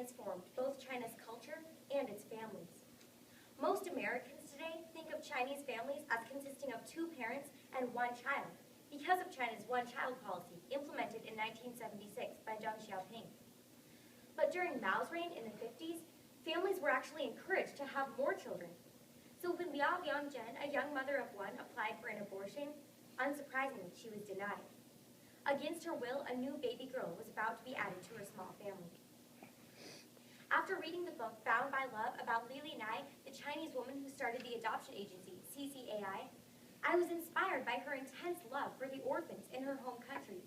transformed both China's culture and its families. Most Americans today think of Chinese families as consisting of two parents and one child because of China's one-child policy implemented in 1976 by Deng Xiaoping. But during Mao's reign in the 50s, families were actually encouraged to have more children. So when Liao Liangzhen, a young mother of one, applied for an abortion, unsurprisingly, she was denied. Against her will, a new baby girl was about to be added to her small family. After reading the book Bound by Love about Li Linai, the Chinese woman who started the adoption agency, CCAI, I was inspired by her intense love for the orphans in her home country.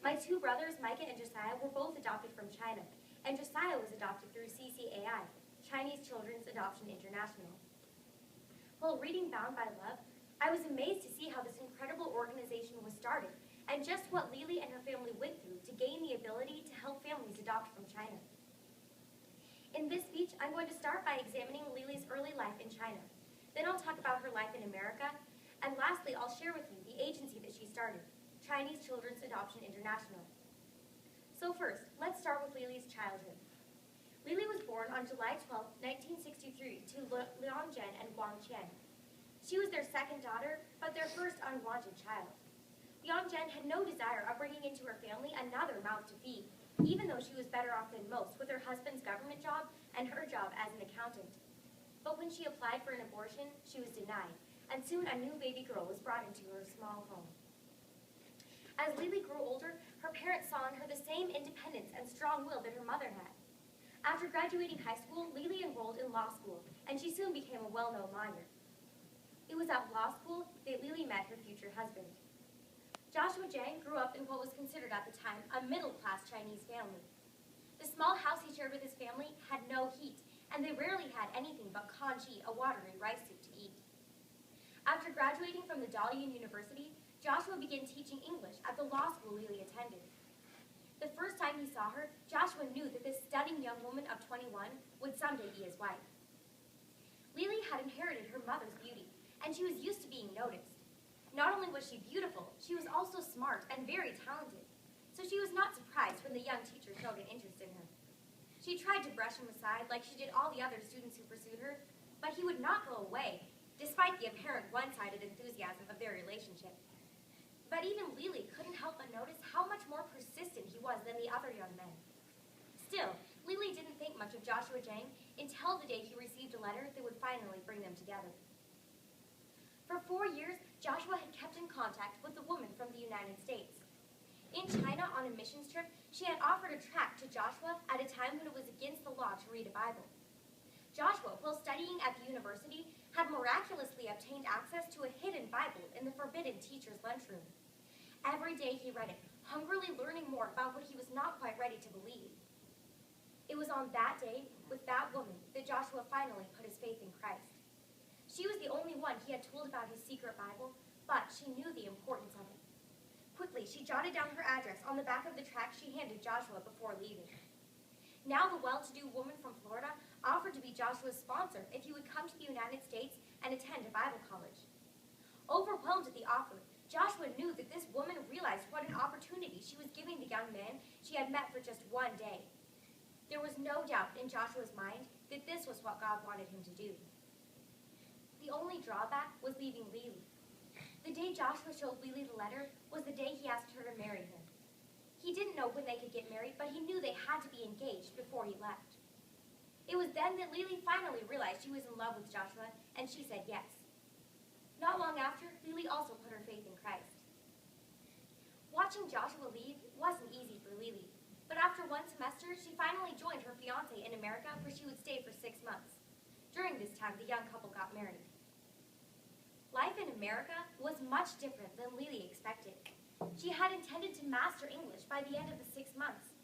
My two brothers, Micah and Josiah, were both adopted from China, and Josiah was adopted through CCAI, Chinese Children's Adoption International. While reading Bound by Love, I was amazed to see how this incredible organization was started and just what Lili and her family went through to gain the ability to help families adopt from China. In this speech, I'm going to start by examining Lili's early life in China. Then I'll talk about her life in America, and lastly, I'll share with you the agency that she started, Chinese Children's Adoption International. So first, let's start with Lili's childhood. Lili was born on July 12, 1963 to Liangzhen and Guangqian. She was their second daughter, but their first unwanted child. Liangzhen had no desire of bringing into her family another mouth to feed, even though she was better off than most with her husband's government job and her job as an accountant. But when she applied for an abortion, she was denied, and soon a new baby girl was brought into her small home. As Lili grew older, her parents saw in her the same independence and strong will that her mother had. After graduating high school, Lili enrolled in law school, and she soon became a well-known lawyer. It was at law school that Lili met her future husband. Joshua Jiang grew up in what was considered at the time a middle-class Chinese family. The small house he shared with his family had no heat, and they rarely had anything but congee, a watery rice soup, to eat. After graduating from the Dalian University, Joshua began teaching English at the law school Lili attended. The first time he saw her, Joshua knew that this stunning young woman of 21 would someday be his wife. Lili had inherited her mother's beauty, and she was used to being noticed. Not only was she beautiful, she was also smart and very talented, so she was not surprised when the young teacher showed an interest in her. She tried to brush him aside like she did all the other students who pursued her, but he would not go away, despite the apparent one-sided enthusiasm of their relationship. But even Lili couldn't help but notice how much more persistent he was than the other young men. Still, Lili didn't think much of Joshua Jiang until the day he received a letter that would finally bring them together. For 4 years, Joshua had kept in contact with a woman from the United States. In China, on a missions trip, she had offered a tract to Joshua at a time when it was against the law to read a Bible. Joshua, while studying at the university, had miraculously obtained access to a hidden Bible in the forbidden teacher's lunchroom. Every day he read it, hungrily learning more about what he was not quite ready to believe. It was on that day, with that woman, that Joshua finally put his faith in Christ. She was the only one he had told about his secret Bible, but she knew the importance of it. Quickly, she jotted down her address on the back of the tract she handed Joshua before leaving. Now the well-to-do woman from Florida offered to be Joshua's sponsor if he would come to the United States and attend a Bible college. Overwhelmed at the offer, Joshua knew that this woman realized what an opportunity she was giving the young man she had met for just one day. There was no doubt in Joshua's mind that this was what God wanted him to do. The only drawback was leaving Lili. The day Joshua showed Lili the letter was the day he asked her to marry him. He didn't know when they could get married, but he knew they had to be engaged before he left. It was then that Lili finally realized she was in love with Joshua, and she said yes. Not long after, Lili also put her faith in Christ. Watching Joshua leave wasn't easy for Lili, but after one semester, she finally joined her fiancé in America, where she would stay for 6 months. During this time, the young couple got married. Life in America was much different than Lili expected. She had intended to master English by the end of the 6 months.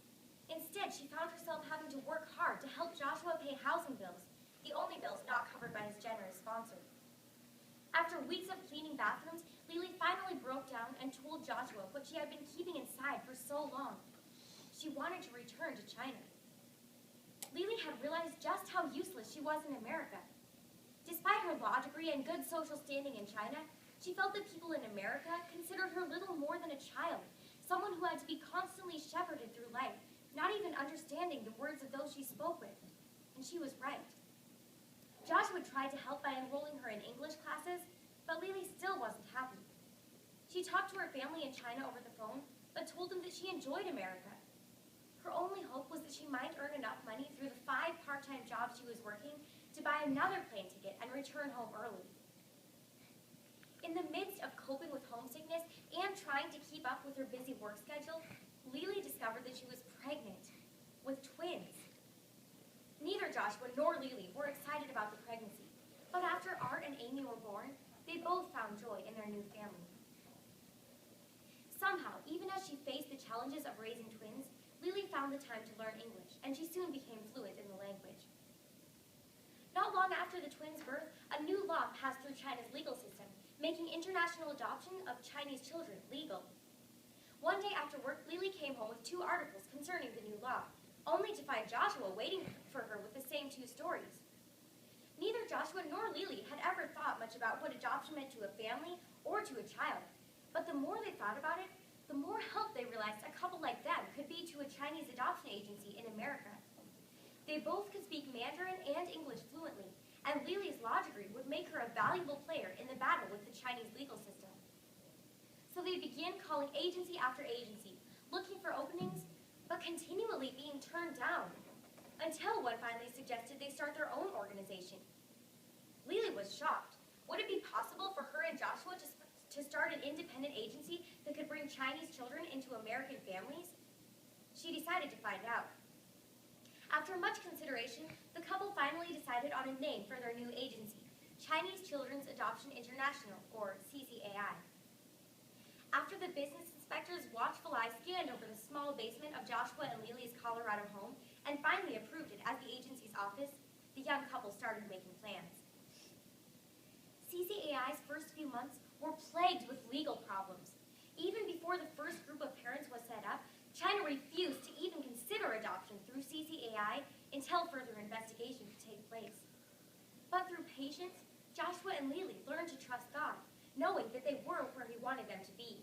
Instead, she found herself having to work hard to help Joshua pay housing bills, the only bills not covered by his generous sponsor. After weeks of cleaning bathrooms, Lili finally broke down and told Joshua what she had been keeping inside for so long. She wanted to return to China. Lili had realized just how useless she was in America. Despite her law degree and good social standing in China, she felt that people in America considered her little more than a child, someone who had to be constantly shepherded through life, not even understanding the words of those she spoke with. And she was right. Joshua tried to help by enrolling her in English classes, but Lily still wasn't happy. She talked to her family in China over the phone, but told them that she enjoyed America. Her only hope was that she might earn enough money through the 5 part-time jobs she was working to buy another plane ticket and return home early. In the midst of coping with homesickness and trying to keep up with her busy work schedule, Lily discovered that she was pregnant with twins. Neither Joshua nor Lily were excited about the pregnancy, but after Art and Amy were born, they both found joy in their new family. Somehow, even as she faced the challenges of raising twins, Lily found the time to learn English, and she soon became fluent in the language. Not long after the twins' birth, a new law passed through China's legal system, making international adoption of Chinese children legal. One day after work, Lily came home with 2 articles concerning the new law, only to find Joshua waiting for her with the same 2 stories. Neither Joshua nor Lily had ever thought much about what adoption meant to a family or to a child, but the more they thought about it, the more help they realized a couple like them could be to a Chinese adoption agency in America. They both could speak Mandarin and English fluently, and Lily's law degree would make her a valuable player in the battle with the Chinese legal system. So they began calling agency after agency, looking for openings, but continually being turned down, until one finally suggested they start their own organization. Lily was shocked. Would it be possible for her and Joshua to start an independent agency that could bring Chinese children into American families? She decided to find out. After much consideration, the couple finally decided on a name for their new agency, Chinese Children's Adoption International, or CCAI. After the business inspector's watchful eye scanned over the small basement of Joshua and Lily's Colorado home and finally approved it as the agency's office, the young couple started making plans. CCAI's first few months were plagued with legal problems. Even before the first group of parents was set up, China refused to even consider adoption through CCAI until further investigation could take place. But through patience, Joshua and Lily learned to trust God, knowing that they were where He wanted them to be.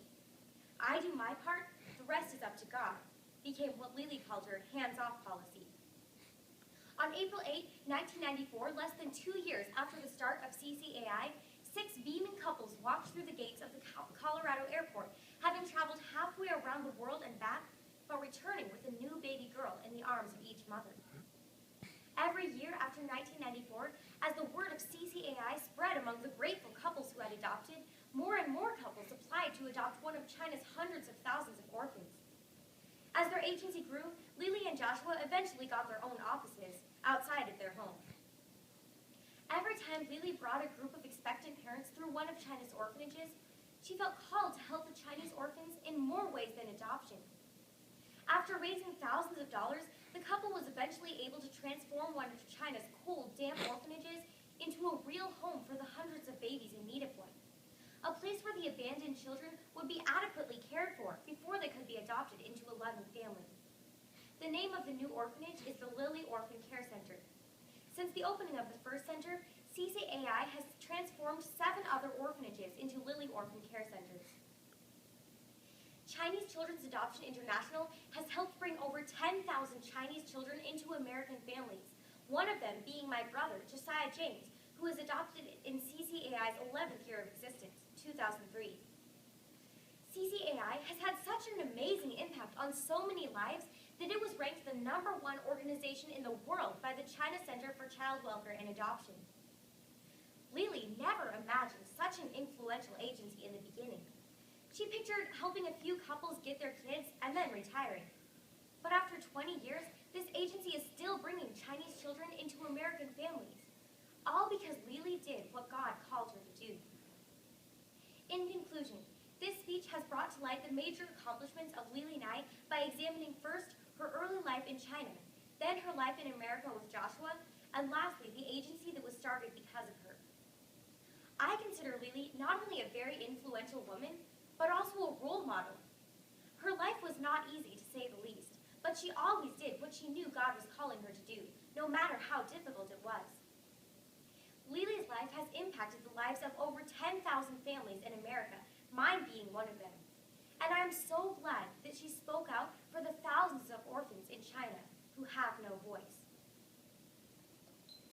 I do my part, the rest is up to God, became what Lily called her hands-off policy. On April 8, 1994, less than 2 years after the start of CCAI, 6 beaming couples walked through the gates of the Colorado airport, having traveled halfway around the world and back, but returning with a new baby girl in the arms of each mother. Every year after 1994, as the word of CCAI spread among the grateful couples who had adopted, more and more couples applied to adopt one of China's hundreds of thousands of orphans. As their agency grew, Lily and Joshua eventually got their own offices outside of their home. Every time Lily brought a group of expectant parents through one of China's orphanages, she felt called to help the Chinese orphans in more ways than adoption. After raising thousands of dollars, the couple was eventually able to transform one of China's cold, damp orphanages into a real home for the hundreds of babies in need of one. A place where the abandoned children would be adequately cared for before they could be adopted into a loving family. The name of the new orphanage is the Lily Orphan Care Center. Since the opening of the first center, CCAI has transformed 7 other orphanages into Lily Orphan Care Centers. Chinese Children's Adoption International has helped bring over 10,000 Chinese children into American families, one of them being my brother, Jana James, who was adopted in CCAI's 11th year of existence, 2003. CCAI has had such an amazing impact on so many lives that it was ranked the #1 organization in the world by the China Center for Child Welfare and Adoption. Lily never imagined such an influential agency in the beginning. She pictured helping a few couples get their kids and then retiring. But after 20 years, this agency is still bringing Chinese children into American families, all because Lily did what God called her to do. In conclusion, this speech has brought to light the major accomplishments of Lily Nye by examining first her early life in China, then her life in America with Joshua, and lastly, the agency that was started because of her. I consider Lily not only a very influential woman, but also a role model. Her life was not easy, to say the least, but she always did what she knew God was calling her to do, no matter how difficult it was. Lily's life has impacted the lives of over 10,000 families in America, mine being one of them. And I am so glad that she spoke out for the thousands of